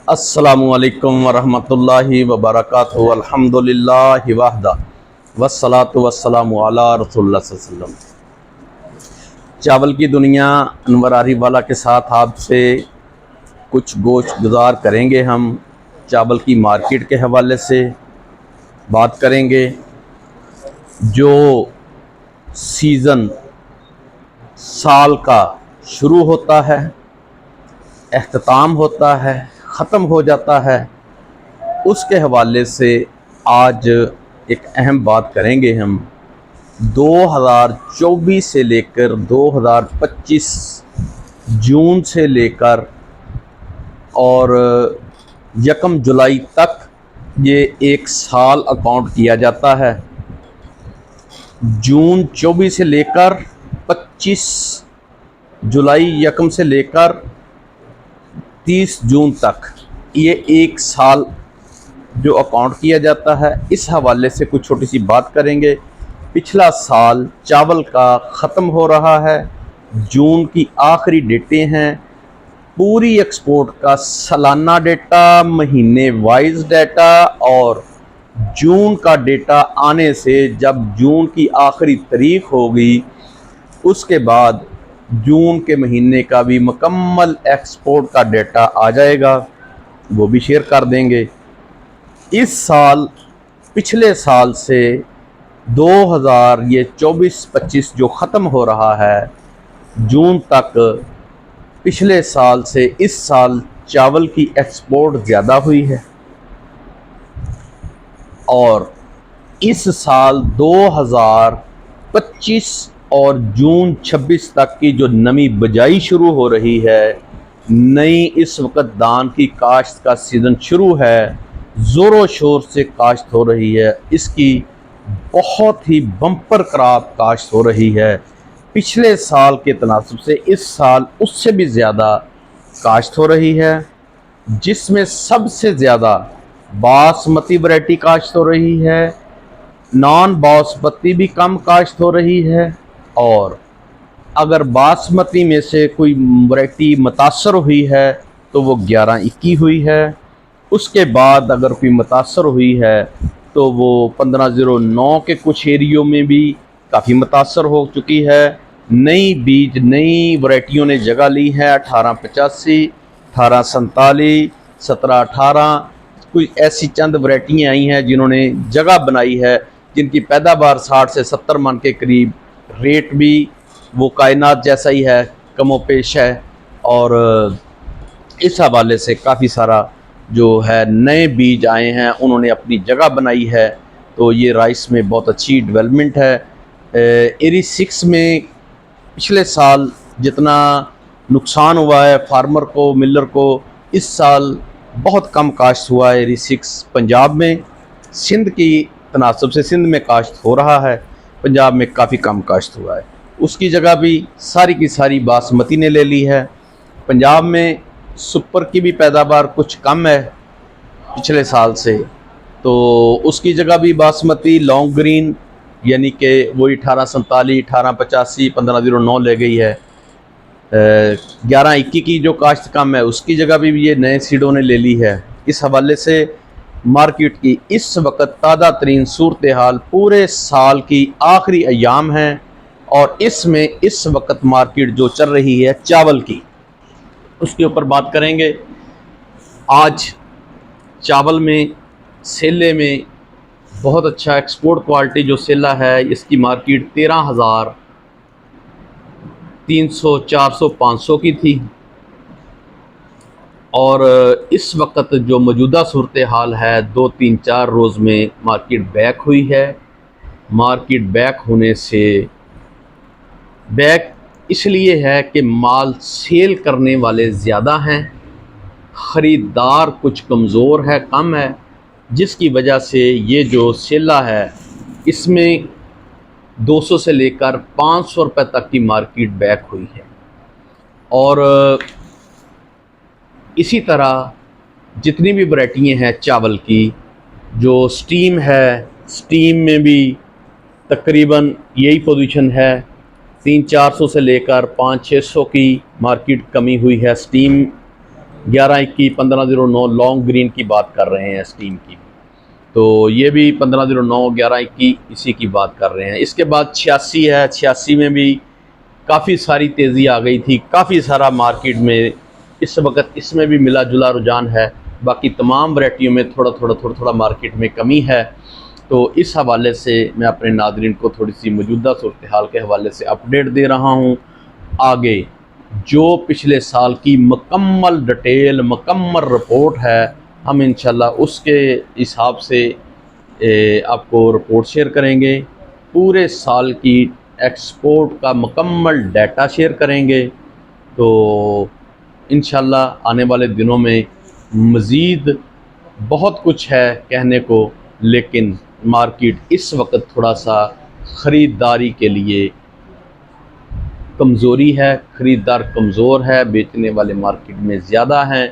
अस्सलामुअलैकुम वरहमतुल्लाहि वबरकातुहू। अल्हम्दुलिल्लाहि वहदा वस्सलातु वस्सलामु अला रसूलिल्लाह सल्लल्लाहु अलैहि वसल्लम। चावल की दुनिया अनवर आरिफ वाला के साथ आपसे कुछ गोश्त गुजार करेंगे। हम चावल की मार्केट के हवाले से बात करेंगे। जो सीज़न साल का शुरू होता है, अख्ताम होता है, ख़त्म हो जाता है, उसके हवाले से आज एक अहम बात करेंगे। हम 2024 से लेकर 2025 जून से लेकर और 1 जुलाई तक ये एक साल अकाउंट किया जाता है। जून 24 से लेकर 25 जुलाई 1 से लेकर 30 जून तक ये एक साल जो अकाउंट किया जाता है। इस हवाले से कुछ छोटी सी बात करेंगे। पिछला साल चावल का ख़त्म हो रहा है, जून की आखिरी डेटें हैं। पूरी एक्सपोर्ट का सालाना डेटा, महीने वाइज डेटा और जून का डेटा आने से जब जून की आखिरी तारीख होगी उसके बाद जून के महीने का भी मुकम्मल एक्सपोर्ट का डेटा आ जाएगा, वो भी शेयर कर देंगे। इस साल पिछले साल से 2024-25 जो ख़त्म हो रहा है जून तक, पिछले साल से इस साल चावल की एक्सपोर्ट ज़्यादा हुई है और इस साल 2025 और जून 26 तक की जो नमी बिजाई शुरू हो रही है, नई इस वक्त धान की काश्त का सीज़न शुरू है, ज़ोरों शोर से काश्त हो रही है। इसकी बहुत ही बम्पर क्रॉप काश्त हो रही है। पिछले साल के तनासब से इस साल उससे भी ज़्यादा काश्त हो रही है, जिसमें सबसे ज़्यादा बासमती वैरायटी काश्त हो रही है, नॉन बासमती भी कम काश्त हो रही है। और अगर बासमती में से कोई वैरायटी मुतासर हुई है तो वो 11-21 हुई है। उसके बाद अगर कोई मुतासर हुई है तो वो 1509 के कुछ एरियो में भी काफ़ी मुतासर हो चुकी है। नई बीज नई वैरायटियों ने जगह ली है। 1885, 1847, 1718 कोई ऐसी चंद वैरायटियाँ आई हैं जिन्होंने जगह बनाई है, जिनकी पैदावार 60 से 70 मन के करीब, रेट भी वो कायनात जैसा ही है, कमो पेश है। और इस हवाले से काफ़ी सारा जो है नए बीज आए हैं, उन्होंने अपनी जगह बनाई है। तो ये राइस में बहुत अच्छी डेवलपमेंट है। एरी 6 में पिछले साल जितना नुकसान हुआ है फार्मर को, मिलर को, इस साल बहुत कम काश्त हुआ है। एरी 6 पंजाब में, सिंध की तनासब से सिंध में काश्त हो रहा है, पंजाब में काफ़ी कम काश्त हुआ है। उसकी जगह भी सारी की सारी बासमती ने ले ली है। पंजाब में सुपर की भी पैदावार कुछ कम है पिछले साल से, तो उसकी जगह भी बासमती लॉन्ग ग्रीन यानी कि वही 1847, 1885, 1509 ले गई है। 11-21 की जो काश्त कम है उसकी जगह भी ये नए सीडों ने ले ली है। इस हवाले से मार्केट की इस वक्त ताज़ा तरीन सूरत हाल पूरे साल की आखिरी अयाम हैं और इसमें इस वक्त मार्केट जो चल रही है चावल की, उसके ऊपर बात करेंगे। आज चावल में सेले में बहुत अच्छा एक्सपोर्ट क्वालिटी जो सेला है, इसकी मार्केट 13,300, 400, 500 की थी। और इस वक्त जो मौजूदा सूरत हाल है, 2-3-4 रोज़ में मार्केट बैक हुई है। मार्केट बैक होने से बैक इसलिए है कि माल सेल करने वाले ज़्यादा हैं, ख़रीदार कुछ कमज़ोर है, कम है, जिसकी वजह से ये जो सेला है इसमें 200 से लेकर 500 रुपये तक की मार्केट बैक हुई है। और इसी तरह जितनी भी वैरायटियाँ हैं चावल की, जो स्टीम है, स्टीम में भी तकरीबन यही पोजीशन है। 300-400 से लेकर 500-600 की मार्केट कमी हुई है स्टीम 1121 1509 लॉन्ग ग्रीन की बात कर रहे हैं स्टीम की, तो ये भी 1509 1121 इसी की बात कर रहे हैं। इसके बाद 86 है, 86 में भी काफ़ी सारी तेज़ी आ गई थी, काफ़ी सारा मार्केट में इस वक्त इसमें भी मिला जुला रुझान है। बाकी तमाम वैरायटियों में थोड़ा थोड़ा मार्केट में कमी है। तो इस हवाले से मैं अपने नाज़रीन को थोड़ी सी मौजूदा सूरत हाल के हवाले से अपडेट दे रहा हूँ। आगे जो पिछले साल की मुकम्मल डिटेल मुकम्मल रिपोर्ट है, हम इंशाल्लाह उसके हिसाब से आपको रिपोर्ट शेयर करेंगे। पूरे साल की एक्सपोर्ट का मुकम्मल डाटा शेयर करेंगे। तो इंशाल्लाह आने वाले दिनों में मज़ीद बहुत कुछ है कहने को, लेकिन मार्केट इस वक्त थोड़ा सा ख़रीदारी के लिए कमज़ोरी है, ख़रीदार कमज़ोर है, बेचने वाले मार्केट में ज़्यादा हैं।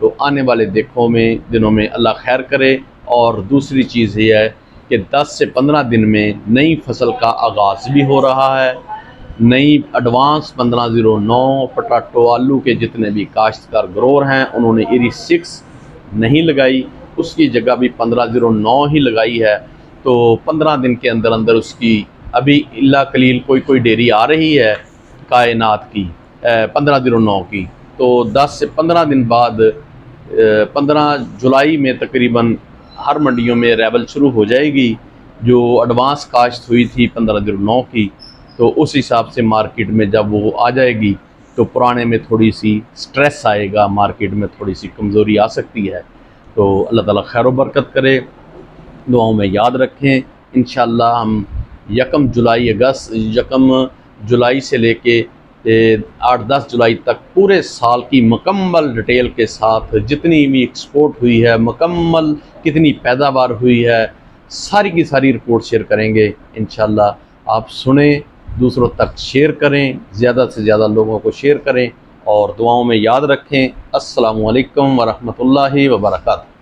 तो आने वाले दिनों में अल्लाह खैर करे। और दूसरी चीज़ ये है कि 10 से 15 दिन में नई फसल का आगाज़ भी हो रहा है। नई एडवांस 1509 पटाटो आलू के जितने भी काश्तकार ग्रोवर हैं उन्होंने इरी 6 नहीं लगाई, उसकी जगह भी 1509 ही लगाई है। तो 15 दिन के अंदर अंदर उसकी अभी इल्ला कलील कोई डेयरी आ रही है कायनात की 1509 की। तो 10 से 15 दिन बाद 15 जुलाई में तकरीबन हर मंडियों में अराइवल शुरू हो जाएगी। जो एडवांस काश्त हुई थी 1509 की, तो उस हिसाब से मार्केट में जब वो आ जाएगी तो पुराने में थोड़ी सी स्ट्रेस आएगा, मार्केट में थोड़ी सी कमज़ोरी आ सकती है। तो अल्लाह ताला खैर व बरकत करे, दुआओं में याद रखें। इंशाअल्लाह हम 1 जुलाई से लेके 8-10 जुलाई तक पूरे साल की मुकम्मल डिटेल के साथ जितनी भी एक्सपोर्ट हुई है, मुकम्मल कितनी पैदावार हुई है, सारी की सारी रिपोर्ट शेयर करेंगे इंशाअल्लाह। आप सुने, दूसरों तक शेयर करें, ज़्यादा से ज़्यादा लोगों को शेयर करें और दुआओं में याद रखें। अस्सलामु अलैकुम व रहमतुल्लाहि व बरकातहू।